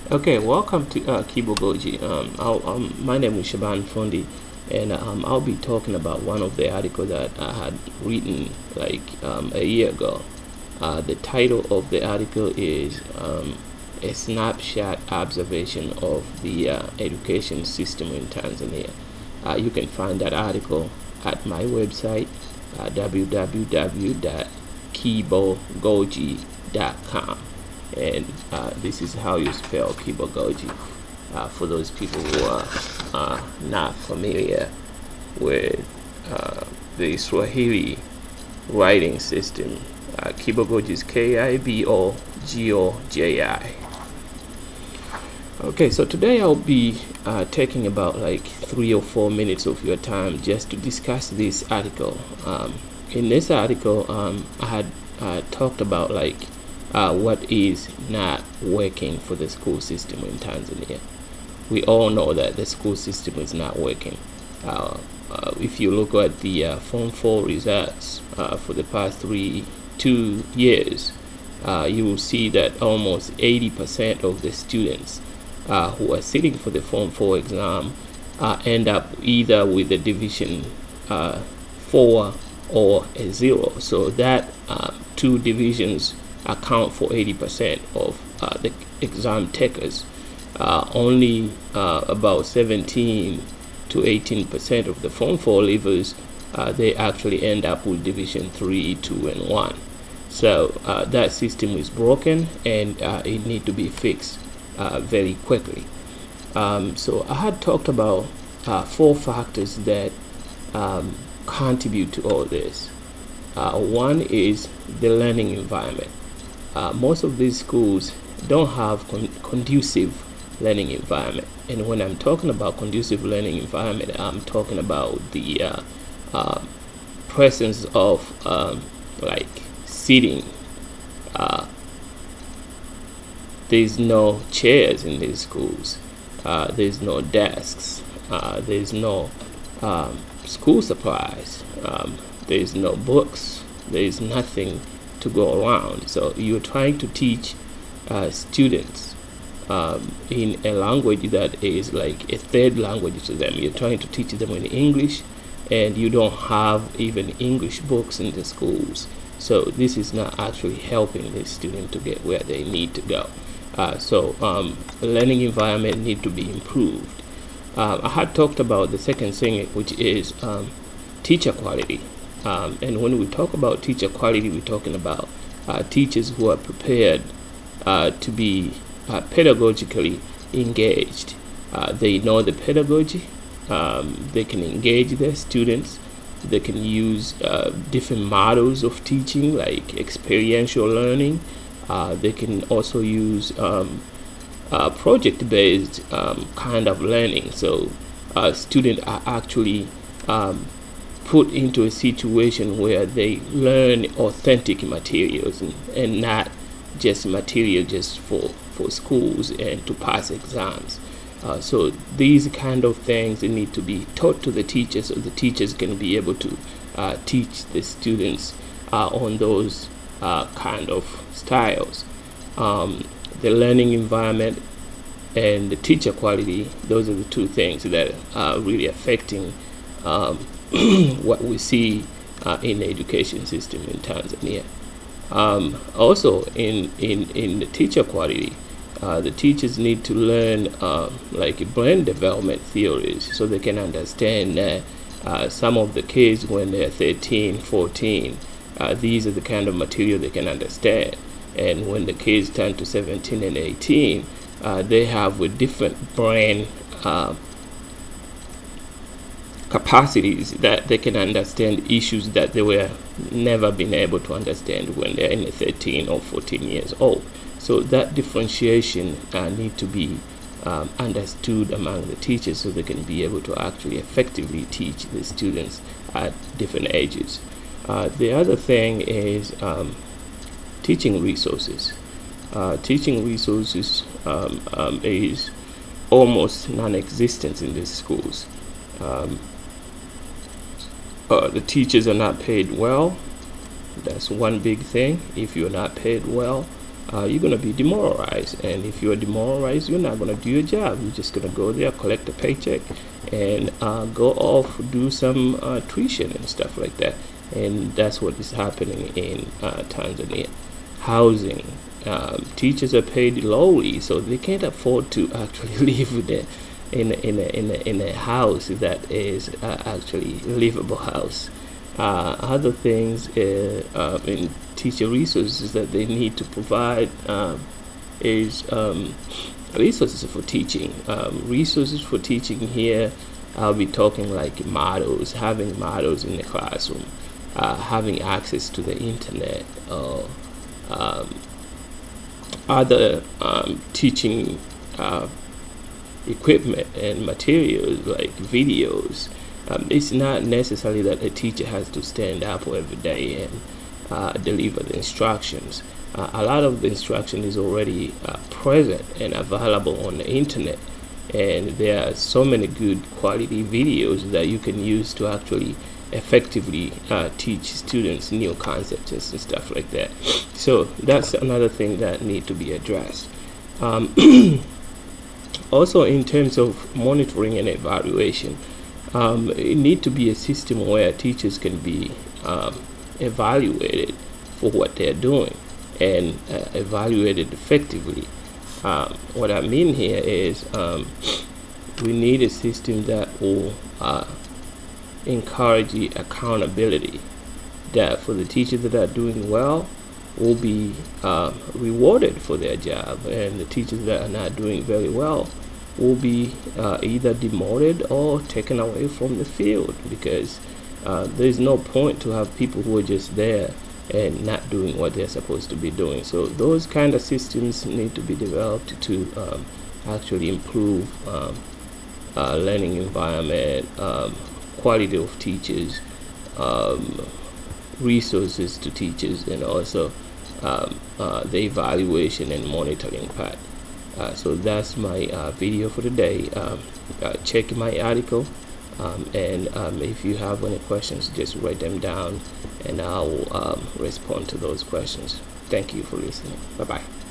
Okay, welcome to Kibogoji. My name is Shaban Fundi, and I'll be talking about one of the articles that I had written like a year ago. The title of the article is A Snapshot Observation of the Education System in Tanzania. You can find that article at my website, www.kibogoji.com. And this is how you spell Kibogoji for those people who are not familiar with the Swahili writing system. Kibogoji is Kibogoji. Okay, so today I'll be taking about like 3 or 4 minutes of your time just to discuss this article. In this article, I had talked about like what is not working for the school system in Tanzania. We all know that the school system is not working. If you look at the Form 4 results for the past 2 years, you will see that almost 80% of the students who are sitting for the Form 4 exam end up either with a division 4 or a 0. So that 2 divisions account for 80% of the exam takers. Only about 17 to 18% of the Form 4 leavers, they actually end up with Division 3, 2, and 1. So that system is broken, and it needs to be fixed very quickly. So I had talked about 4 factors that contribute to all this. One is the learning environment. Most of these schools don't have conducive learning environment, and when I'm talking about conducive learning environment, I'm talking about the presence of like seating. There's no chairs in these schools. There's no desks. There's no school supplies. There's no books. There's nothing to go around. So you're trying to teach students in a language that is like a third language to them. You're trying to teach them in English, and you don't have even English books in the schools. So this is not actually helping the student to get where they need to go. Learning environment need to be improved. I had talked about the second thing, which is teacher quality. And when we talk about teacher quality, we're talking about teachers who are prepared to be pedagogically engaged. They know the pedagogy. They can engage their students. They can use different models of teaching, like experiential learning. They can also use project-based kind of learning. So students are actually put into a situation where they learn authentic materials and not just material just for schools and to pass exams. So these kind of things, they need to be taught to the teachers, so the teachers can be able to teach the students on those kind of styles. The learning environment and the teacher quality, those are the 2 things that are really affecting what we see in the education system in Tanzania. Also in the teacher quality, the teachers need to learn like brain development theories, so they can understand that some of the kids, when they're 13, 14, these are the kind of material they can understand. And when the kids turn to 17 and 18, they have a different brain capacities that they can understand issues that they were never been able to understand when they're in the 13 or 14 years old. So that differentiation need to be understood among the teachers, so they can be able to actually effectively teach the students at different ages. The other thing is teaching resources. Teaching resources is almost non-existent in these schools. The teachers are not paid well. That's one big thing. If you're not paid well, you're going to be demoralized. And if you're demoralized, you're not going to do your job. You're just going to go there, collect a paycheck, and go off, do some tuition and stuff like that. And that's what is happening in Tanzania. Housing. Teachers are paid lowly, so they can't afford to actually live in a house that is actually livable house. Other things in teacher resources that they need to provide is resources for teaching. Resources for teaching here, I'll be talking like models, having models in the classroom, having access to the internet, or other teaching equipment and materials like videos. It's not necessarily that a teacher has to stand up every day and deliver the instructions. A lot of the instruction is already present and available on the internet, and there are so many good quality videos that you can use to actually effectively teach students new concepts and stuff like that. So that's another thing that need to be addressed. Also, in terms of monitoring and evaluation, it need to be a system where teachers can be evaluated for what they're doing and evaluated effectively. What I mean here is we need a system that will encourage accountability, that for the teachers that are doing well will be rewarded for their job, and the teachers that are not doing very well will be either demoted or taken away from the field, because there's no point to have people who are just there and not doing what they're supposed to be doing. So those kind of systems need to be developed to actually improve learning environment, quality of teachers, resources to teachers, and also the evaluation and monitoring part. So that's my video for today. Check my article, and if you have any questions, just write them down and I'll respond to those questions. Thank you for listening. Bye-bye.